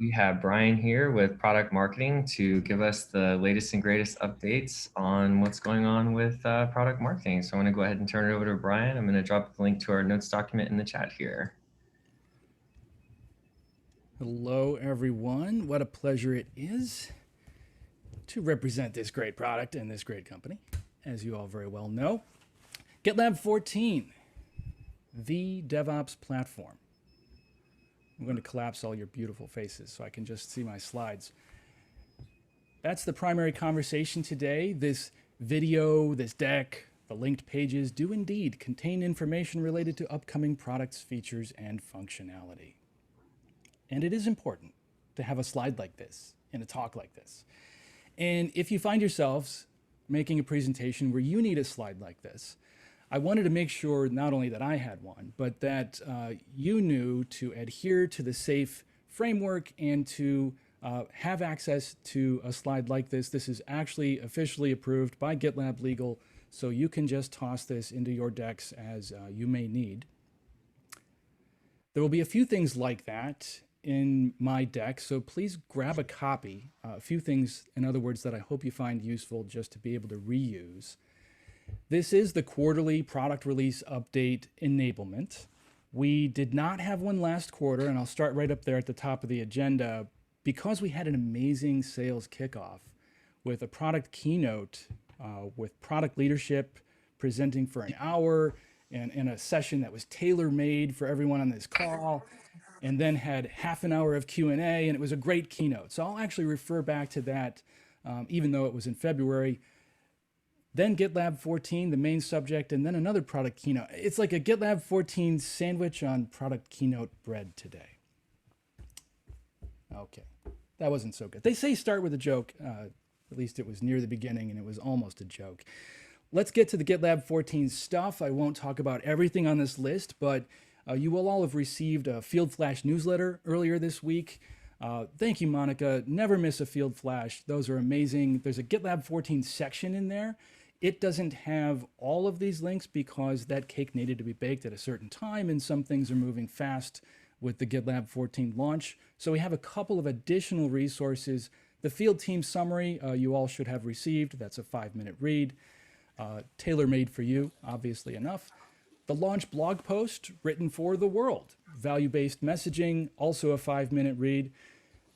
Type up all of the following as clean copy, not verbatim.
We have Brian here with product marketing to give us the latest and greatest updates on what's going on with product marketing. So I'm going to go ahead and turn it over to Brian. I'm going to drop the link to our notes document in the chat here. Hello, everyone. What a pleasure it is to represent this great product and this great company, as you all very well know. GitLab 14, the DevOps platform. I'm going to collapse all your beautiful faces so I can just see my slides. That's the primary conversation today. This video, this deck, the linked pages do indeed contain information related to upcoming products, features, and functionality. And it is important to have a slide like this and a talk like this. And if you find yourselves making a presentation where you need a slide like this, I wanted to make sure not only that I had one, but that you knew to adhere to the SAFE framework and to have access to a slide like this. This is actually officially approved by GitLab Legal, so you can just toss this into your decks as you may need. There will be a few things like that in my deck, so please grab a copy. A few things, in other words, that I hope you find useful just to be able to reuse. This is the quarterly product release update enablement. We did not have one last quarter, and I'll start right up there at the top of the agenda because we had an amazing sales kickoff with a product keynote with product leadership presenting for an hour and a session that was tailor-made for everyone on this call, and then had half an hour of Q&A, and it was a great keynote. So I'll actually refer back to that, even though it was in February. Then GitLab 14, the main subject, and then another product keynote. It's like a GitLab 14 sandwich on product keynote bread today. Okay, that wasn't so good. They say start with a joke. At least it was near the beginning, and it was almost a joke. Let's get to the GitLab 14 stuff. I won't talk about everything on this list, but you will all have received a Field Flash newsletter earlier this week. Thank you, Monica. Never miss a Field Flash. Those are amazing. There's a GitLab 14 section in there. It doesn't have all of these links because that cake needed to be baked at a certain time, and some things are moving fast with the GitLab 14 launch. So we have a couple of additional resources. The field team summary you all should have received. That's a 5-minute read, tailor-made for you, obviously enough. The launch blog post written for the world, value-based messaging, also a 5-minute read.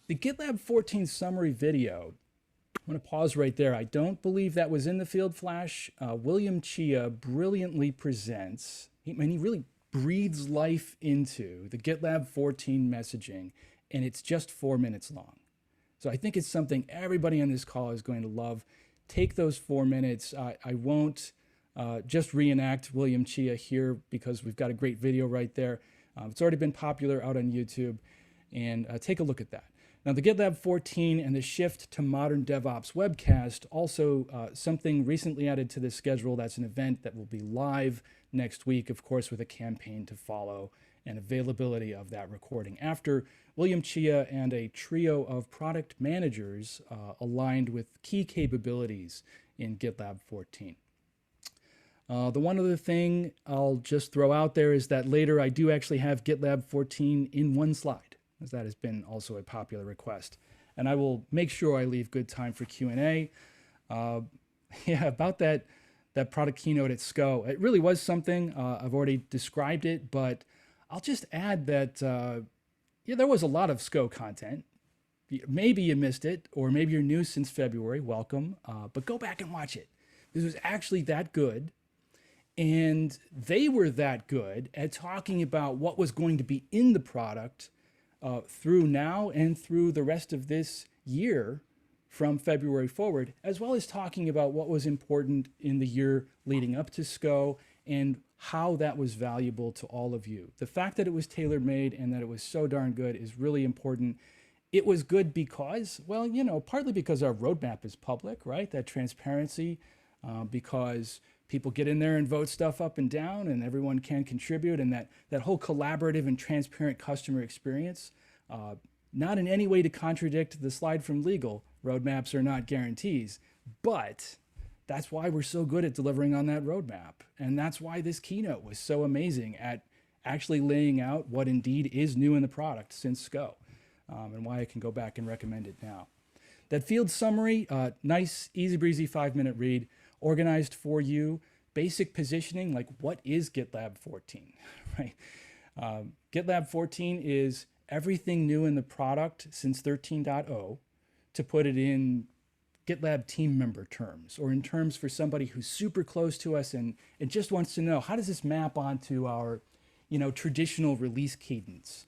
The GitLab 14 summary video, I'm going to pause right there. I don't believe that was in the Field Flash. William Chia brilliantly presents, he really breathes life into the GitLab 14 messaging, and it's just 4 minutes long. So I think it's something everybody on this call is going to love. Take those 4 minutes. I won't just reenact William Chia here because we've got a great video right there. It's already been popular out on YouTube, and take a look at that. Now, the GitLab 14 and the Shift to Modern DevOps webcast, also something recently added to this schedule. That's an event that will be live next week, of course, with a campaign to follow and availability of that recording after William Chia and a trio of product managers aligned with key capabilities in GitLab 14. The one other thing I'll just throw out there is that later I do actually have GitLab 14 in one slide, as that has been also a popular request. And I will make sure I leave good time for Q&A. Yeah, about that product keynote at SCO. It really was something. I've already described it, but I'll just add that yeah, there was a lot of SCO content. Maybe you missed it, or maybe you're new since February. Welcome. But go back and watch it. This was actually that good. And they were that good at talking about what was going to be in the product through now and through the rest of this year from February forward, as well as talking about what was important in the year leading up to SCO and how that was valuable to all of you. The fact that it was tailor-made and that it was so darn good is really important. It was good because, well, you know, partly because our roadmap is public, right? That transparency, because people get in there and vote stuff up and down and everyone can contribute, and that whole collaborative and transparent customer experience, not in any way to contradict the slide from legal, roadmaps are not guarantees, but that's why we're so good at delivering on that roadmap. And that's why this keynote was so amazing at actually laying out what indeed is new in the product since SCO. and why I can go back and recommend it now. That field summary, nice, easy breezy 5-minute read, organized for you. Basic positioning, like what is GitLab 14, right? GitLab 14 is everything new in the product since 13.0, to put it in GitLab team member terms, or in terms for somebody who's super close to us and just wants to know, how does this map onto our, traditional release cadence?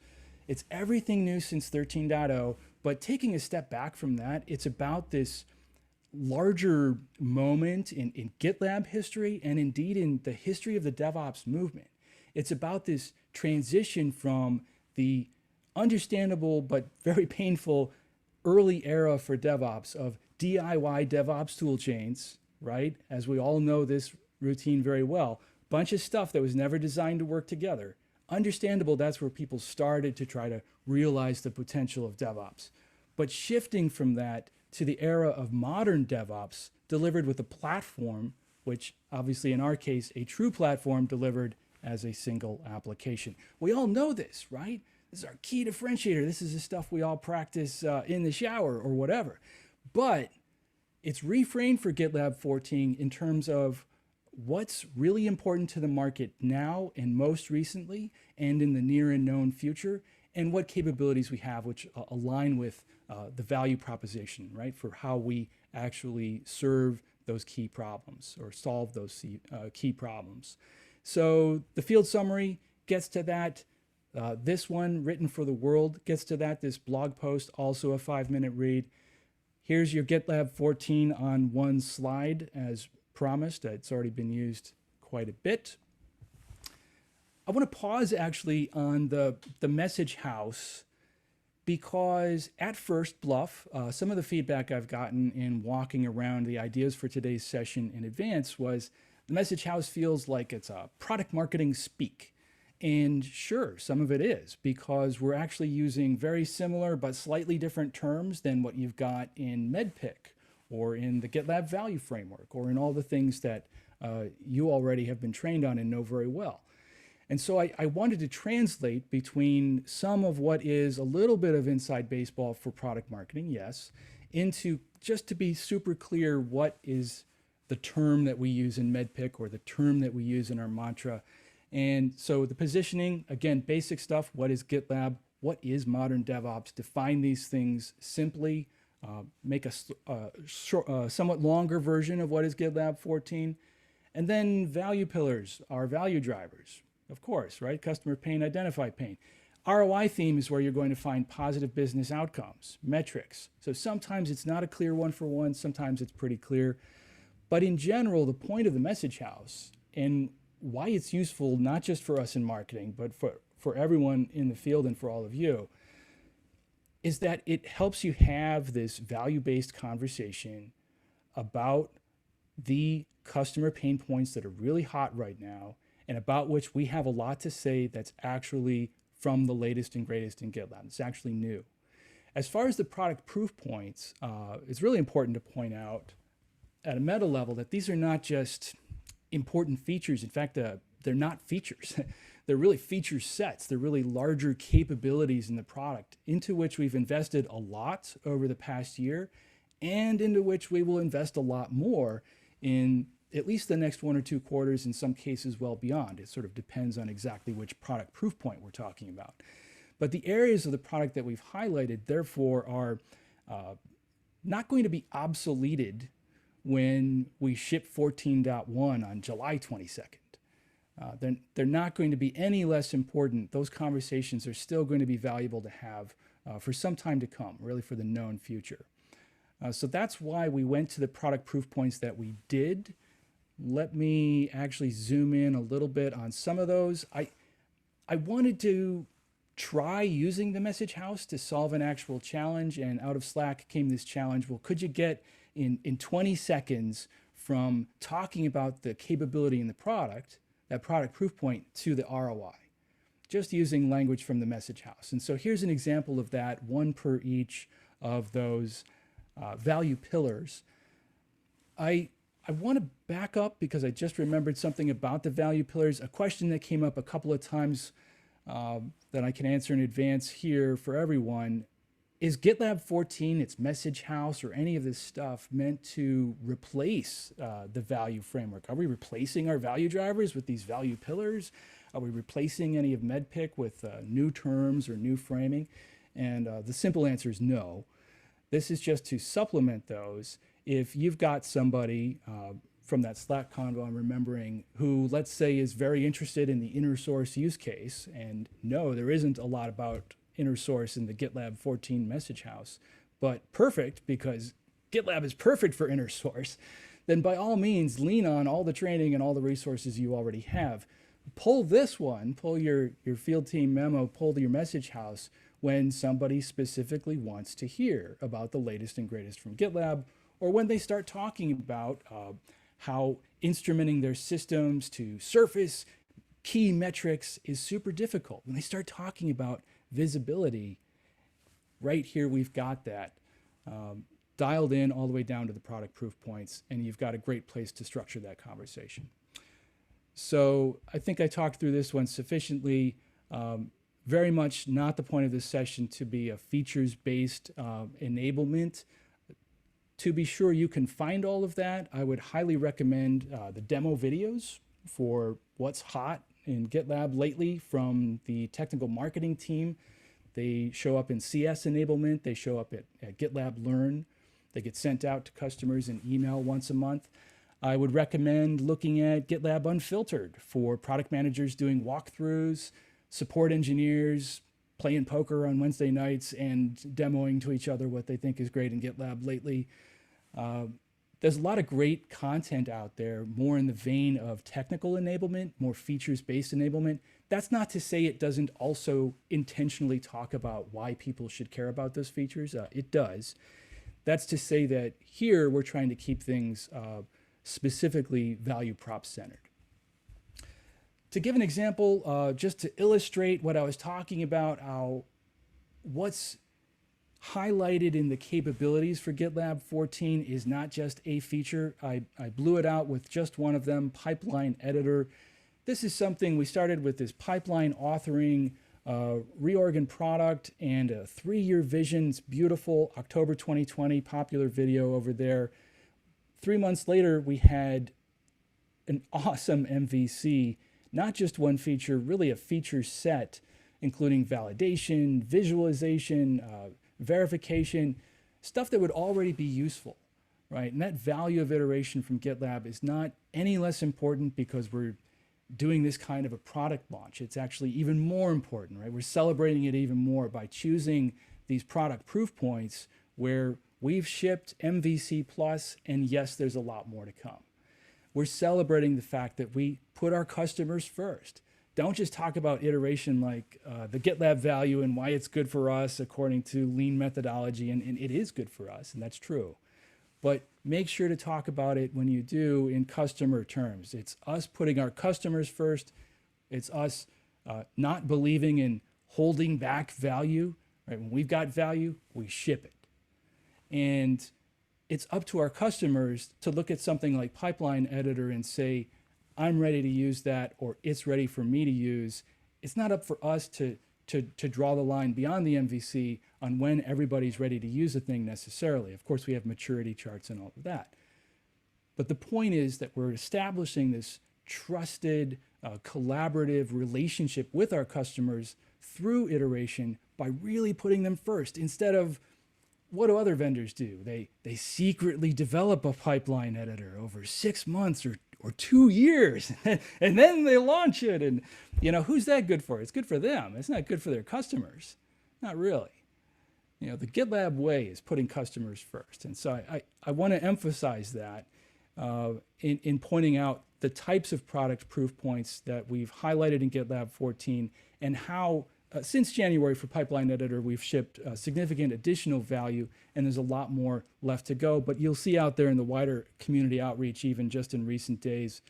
It's everything new since 13.0, but taking a step back from that, it's about this larger moment in GitLab history, and indeed in the history of the DevOps movement. It's about this transition from the understandable but very painful early era for DevOps of DIY DevOps tool chains, right? As we all know this routine very well. Bunch of stuff that was never designed to work together. Understandable, that's where people started to try to realize the potential of DevOps. But shifting from that to the era of modern DevOps delivered with a platform, which obviously in our case, a true platform delivered as a single application. We all know this, right? This is our key differentiator. This is the stuff we all practice in the shower or whatever. But it's reframed for GitLab 14 in terms of what's really important to the market now and most recently and in the near and known future, and what capabilities we have which align with the value proposition, right, for how we actually serve those key problems or solve those key problems. So the field summary gets to that. This one, written for the world, gets to that. This blog post, also a 5-minute read. Here's your GitLab 14 on one slide, as promised. It's already been used quite a bit. I want to pause actually on the message house, because at first bluff, some of the feedback I've gotten in walking around the ideas for today's session in advance was the message house feels like it's a product marketing speak. And sure, some of it is, because we're actually using very similar but slightly different terms than what you've got in MEDPIC or in the GitLab value framework or in all the things that you already have been trained on and know very well. And so I wanted to translate between some of what is a little bit of inside baseball for product marketing, yes, into just to be super clear what is the term that we use in MEDPIC or the term that we use in our mantra. And so the positioning, again, basic stuff. What is GitLab? What is modern DevOps? Define these things simply. Make a somewhat longer version of what is GitLab 14. And then value pillars are value drivers, of course, right? Customer pain, identify pain. ROI theme is where you're going to find positive business outcomes, metrics. So sometimes it's not a clear one-for-one, sometimes it's pretty clear. But in general, the point of the message house and why it's useful, not just for us in marketing, but for everyone in the field and for all of you, is that it helps you have this value-based conversation about the customer pain points that are really hot right now and about which we have a lot to say that's actually from the latest and greatest in GitLab. It's actually new. As far as the product proof points, it's really important to point out at a meta level that these are not just important features. In fact, they're not features. They're really feature sets. They're really larger capabilities in the product into which we've invested a lot over the past year and into which we will invest a lot more in at least the next 1 or 2 quarters, in some cases well beyond. It sort of depends on exactly which product proof point we're talking about. But the areas of the product that we've highlighted, therefore, are not going to be obsoleted when we ship 14.1 on July 22nd. They're not going to be any less important. Those conversations are still going to be valuable to have for some time to come, really for the known future. So that's why we went to the product proof points that we did. Let me actually zoom in a little bit on some of those. I wanted to try using the message house to solve an actual challenge, and out of Slack came this challenge. Well, could you get in 20 seconds from talking about the capability in the product, that product proof point, to the ROI, just using language from the message house. And so here's an example of that, one per each of those value pillars. I want to back up because I just remembered something about the value pillars, a question that came up a couple of times that I can answer in advance here for everyone. is GitLab 14, its message house, or any of this stuff meant to replace the value framework? Are we replacing our value drivers with these value pillars? Are we replacing any of MEDPIC with new terms or new framing? And the simple answer is no. This is just to supplement those. If you've got somebody from that Slack convo I'm remembering who, let's say, is very interested in the inner source use case, and no, there isn't a lot about inner source in the GitLab 14 message house, but perfect because GitLab is perfect for inner source, then by all means lean on all the training and all the resources you already have. Pull this one, pull your field team memo, pull your message house when somebody specifically wants to hear about the latest and greatest from GitLab, or when they start talking about how instrumenting their systems to surface key metrics is super difficult. When they start talking about visibility, right here we've got that dialed in all the way down to the product proof points, and you've got a great place to structure that conversation. So I think I talked through this one sufficiently. Very much not the point of this session to be a features-based enablement. To be sure you can find all of that, I would highly recommend the demo videos for what's hot in GitLab lately from the technical marketing team. They show up in CS enablement. They show up at GitLab Learn. They get sent out to customers in email once a month. I would recommend looking at GitLab Unfiltered for product managers doing walkthroughs, support engineers playing poker on Wednesday nights and demoing to each other what they think is great in GitLab lately. There's a lot of great content out there, more in the vein of technical enablement, more features-based enablement. That's not to say it doesn't also intentionally talk about why people should care about those features. It does. That's to say that here we're trying to keep things specifically value prop centered. To give an example, just to illustrate what I was talking about, what's highlighted in the capabilities for GitLab 14 is not just a feature. I blew it out with just one of them, pipeline editor. This is something we started with, this pipeline authoring reorg and product and a 3-year vision. It's beautiful. October 2020, popular video over there. 3 months later, we had an awesome MVC, not just one feature, really a feature set, including validation, visualization, verification, stuff that would already be useful, right? And that value of iteration from GitLab is not any less important because we're doing this kind of a product launch. It's actually even more important, right? We're celebrating it even more by choosing these product proof points where we've shipped MVC plus, and yes, there's a lot more to come. We're celebrating the fact that we put our customers first. Don't just talk about iteration like the GitLab value and why it's good for us according to lean methodology, and it is good for us, and that's true. But make sure to talk about it when you do in customer terms. It's us putting our customers first. It's us not believing in holding back value. Right? When we've got value, we ship it. And it's up to our customers to look at something like Pipeline Editor and say, I'm ready to use that, or it's ready for me to use. It's not up for us to draw the line beyond the MVC on when everybody's ready to use a thing necessarily. Of course, we have maturity charts and all of that. But the point is that we're establishing this trusted, collaborative relationship with our customers through iteration by really putting them first instead of what do other vendors do? They secretly develop a pipeline editor over 6 months or 2 years, and then they launch it. And who's that good for? It's good for them. It's not good for their customers. Not really. The GitLab way is putting customers first. And so I want to emphasize that in pointing out the types of product proof points that we've highlighted in GitLab 14 and how since January for Pipeline Editor, we've shipped significant additional value, and there's a lot more left to go. But you'll see out there in the wider community outreach, even just in recent days,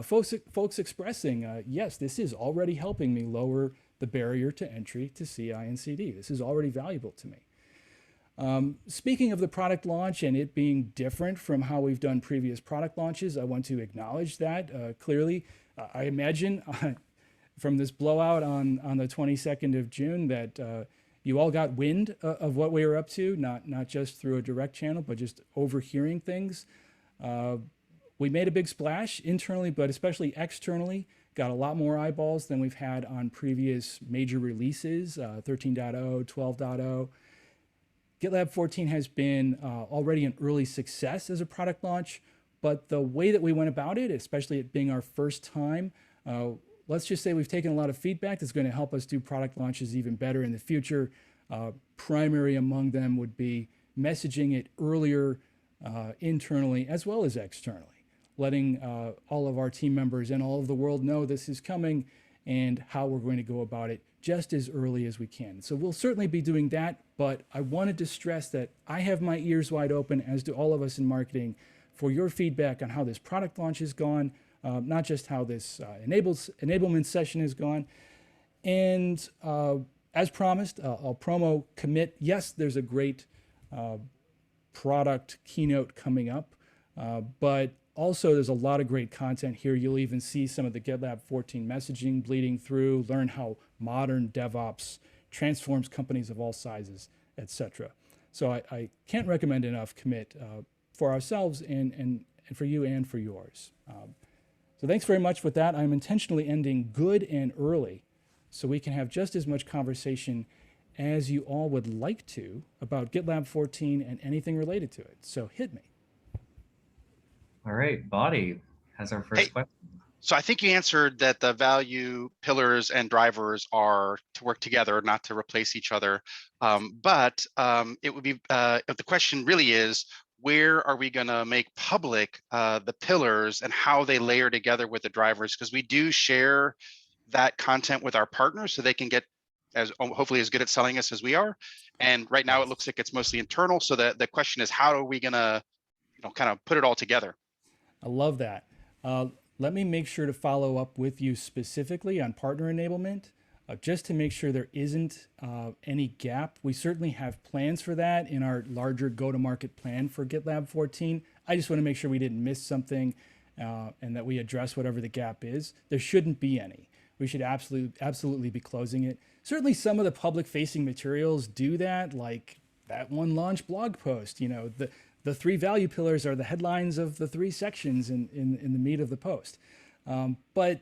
folks expressing, yes, this is already helping me lower the barrier to entry to CI and CD. This is already valuable to me. Speaking of the product launch and it being different from how we've done previous product launches, I want to acknowledge that clearly. I imagine from this blowout on the 22nd of June that you all got wind of what we were up to, not just through a direct channel, but just overhearing things. We made a big splash internally, but especially externally. Got a lot more eyeballs than we've had on previous major releases, 13.0, 12.0. GitLab 14 has been already an early success as a product launch, but the way that we went about it, especially it being our first time, let's just say we've taken a lot of feedback that's going to help us do product launches even better in the future. Primary among them would be messaging it earlier internally as well as externally, letting all of our team members and all of the world know this is coming and how we're going to go about it just as early as we can. So we'll certainly be doing that, but I wanted to stress that I have my ears wide open, as do all of us in marketing, for your feedback on how this product launch has gone, not just how this enablement session has gone. And as promised, I'll promo commit. Yes, there's a great product keynote coming up, but also there's a lot of great content here. You'll even see some of the GitLab 14 messaging bleeding through, learn how modern DevOps transforms companies of all sizes, etc. So I can't recommend enough commit for ourselves and for you and for yours. So thanks very much with that. I'm intentionally ending good and early so we can have just as much conversation as you all would like to about GitLab 14 and anything related to it. So hit me. All right, Body has our first question. So I think you answered that the value pillars and drivers are to work together, not to replace each other. But it would be, the question really is, where are we going to make public the pillars and how they layer together with the drivers? Because we do share that content with our partners so they can get hopefully as good at selling us as we are. And right now it looks like it's mostly internal. So the question is, how are we going to, kind of put it all together? I love that. Let me make sure to follow up with you specifically on partner enablement, just to make sure there isn't any gap. We certainly have plans for that in our larger go-to-market plan for GitLab 14. I just want to make sure we didn't miss something and that we address whatever the gap is. There shouldn't be any. We should absolutely be closing it. Certainly some of the public-facing materials do that, like that one launch blog post. The 3 value pillars are the headlines of the 3 sections in the meat of the post. But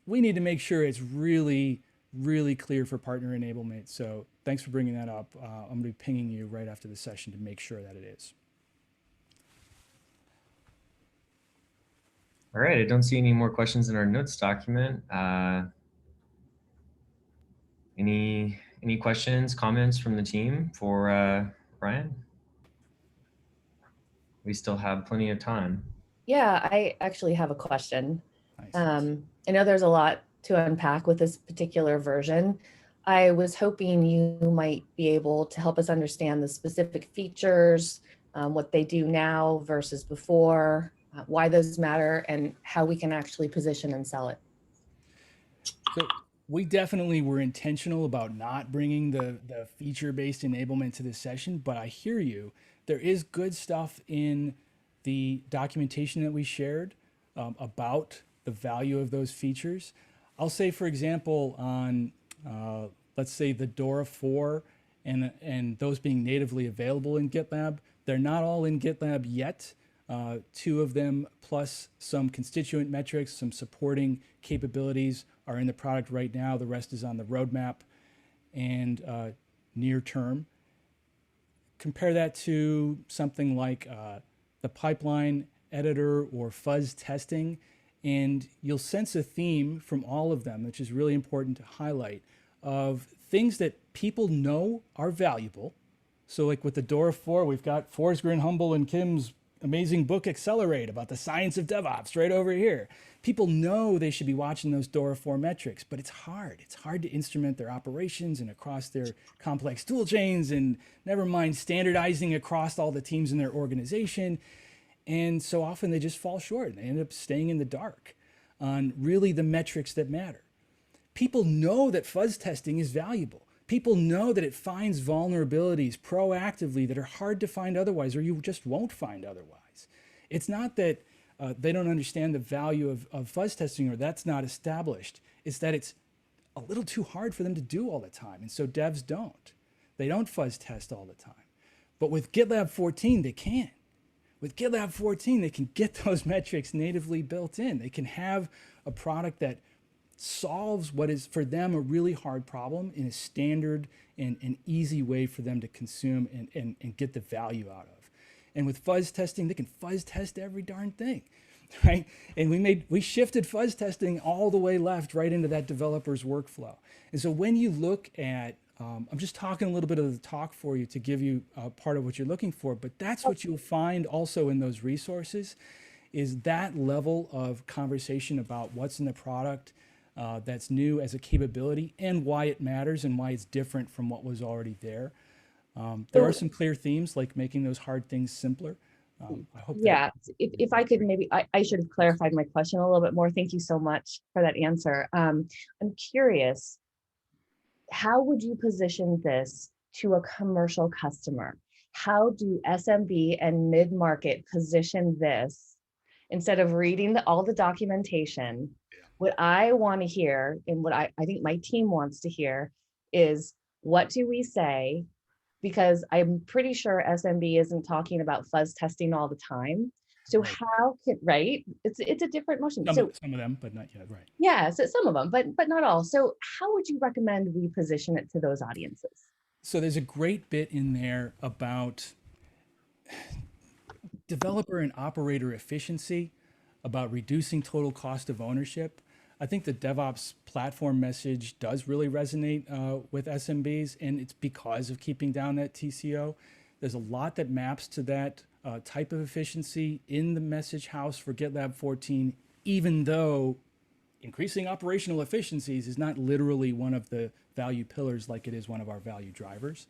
we need to make sure it's really, really clear for partner enablement. So thanks for bringing that up. I'm going to be pinging you right after the session to make sure that it is. All right, I don't see any more questions in our notes document. Any questions, comments from the team for Brian? We still have plenty of time. Yeah, I actually have a question. Nice. I know there's a lot to unpack with this particular version. I was hoping you might be able to help us understand the specific features, what they do now versus before, why those matter, and how we can actually position and sell it. So we definitely were intentional about not bringing the feature-based enablement to this session, but I hear you. There is good stuff in the documentation that we shared about the value of those features. I'll say, for example, on let's say the DORA 4 and those being natively available in GitLab, they're not all in GitLab yet. 2 of them plus some constituent metrics, some supporting capabilities are in the product right now. The rest is on the roadmap and near term. Compare that to something like the pipeline editor or fuzz testing, and you'll sense a theme from all of them, which is really important to highlight, of things that people know are valuable. So like with the DORA 4, we've got Forsgren, Humble, and Kim's amazing book, Accelerate, about the science of DevOps right over here. People know they should be watching those DORA 4 metrics, but it's hard. It's hard to instrument their operations and across their complex tool chains, and never mind standardizing across all the teams in their organization. And so often they just fall short and they end up staying in the dark on really the metrics that matter. People know that fuzz testing is valuable. People know that it finds vulnerabilities proactively that are hard to find otherwise, or you just won't find otherwise. It's not that they don't understand the value of fuzz testing, or that's not established. It's that it's a little too hard for them to do all the time, and so devs don't. They don't fuzz test all the time. But with GitLab 14, they can. With GitLab 14, they can get those metrics natively built in. They can have a product that solves what is for them a really hard problem in a standard and an easy way for them to consume and get the value out of. And with fuzz testing, they can fuzz test every darn thing, right? And we shifted fuzz testing all the way left right into that developer's workflow. And so when you look at, I'm just talking a little bit of the talk for you to give you part of what you're looking for, but that's what you'll find also in those resources is that level of conversation about what's in the product that's new as a capability and why it matters and why it's different from what was already there. There are some clear themes like making those hard things simpler. I hope yeah, if I could maybe, I should have clarified my question a little bit more. Thank you so much for that answer. I'm curious, how would you position this to a commercial customer? How do SMB and mid-market position this instead of reading all the documentation? What I want to hear and what I think my team wants to hear is, what do we say? Because I'm pretty sure SMB isn't talking about fuzz testing all the time. So right. How can, right? It's a different motion. Some So of them, but not yet, right. yeah, so some of them, but not all. So how would you recommend we position it to those audiences? So there's a great bit in there about developer and operator efficiency, about reducing total cost of ownership. I think the DevOps platform message does really resonate with SMBs, and it's because of keeping down that TCO. There's a lot that maps to that type of efficiency in the message house for GitLab 14, even though increasing operational efficiencies is not literally one of the value pillars like it is one of our value drivers.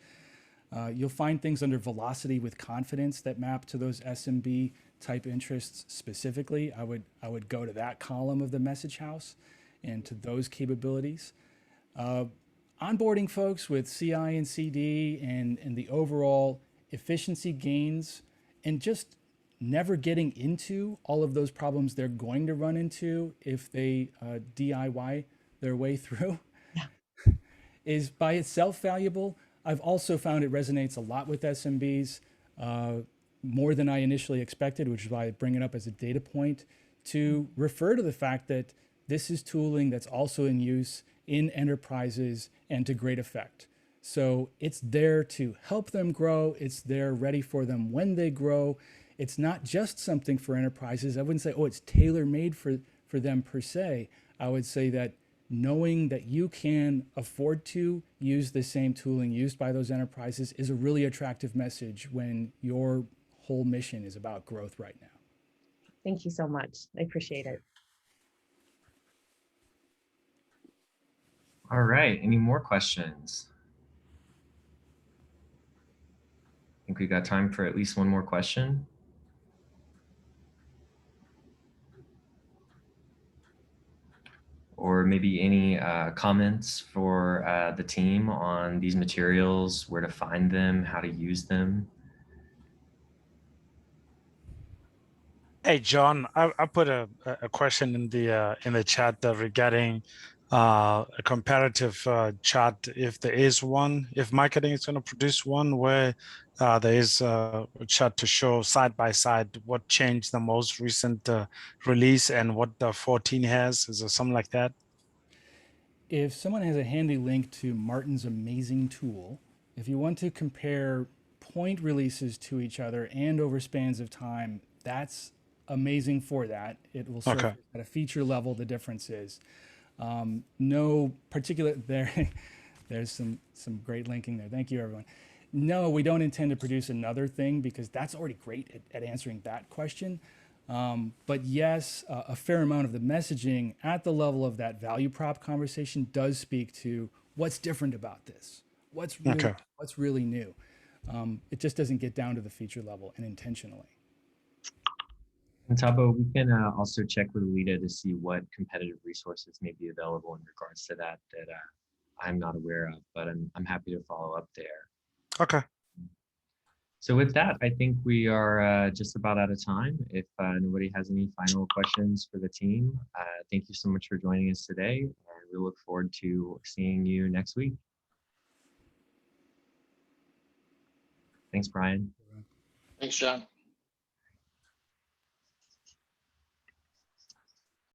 You'll find things under velocity with confidence that map to those SMB type interests specifically. I would go to that column of the message house and to those capabilities. Onboarding folks with CI and CD and the overall efficiency gains, and just never getting into all of those problems they're going to run into if they DIY their way through, is by itself valuable. I've also found it resonates a lot with SMBs, more than I initially expected, which is why I bring it up as a data point to refer to the fact that this is tooling that's also in use in enterprises and to great effect. So it's there to help them grow. It's there ready for them when they grow. It's not just something for enterprises. I wouldn't say, oh, it's tailor-made for them per se. I would say that knowing that you can afford to use the same tooling used by those enterprises is a really attractive message when your whole mission is about growth right now. Thank you so much. I appreciate it. All right, any more questions? I think we got time for at least one more question. Or maybe any comments for the team on these materials, where to find them, how to use them. Hey, John, I put a question in the chat regarding a comparative chart, if there is one, if marketing is going to produce one where there is a chart to show side by side what changed the most recent release and what the 14 has. Is there something like that? If someone has a handy link to Martin's amazing tool, if you want to compare point releases to each other and over spans of time, that's amazing for that. It will surface at a feature level the difference is. No particular, there's some great linking there. Thank you, everyone. No, we don't intend to produce another thing because that's already great at answering that question. But yes, a fair amount of the messaging at the level of that value prop conversation does speak to what's different about this, what's really new. It just doesn't get down to the feature level and intentionally. And Tabo, we can also check with Alita to see what competitive resources may be available in regards to that I'm not aware of, but I'm happy to follow up there. Okay. So with that, I think we are just about out of time. If nobody has any final questions for the team, thank you so much for joining us today. We look forward to seeing you next week. Thanks, Brian. Thanks, John.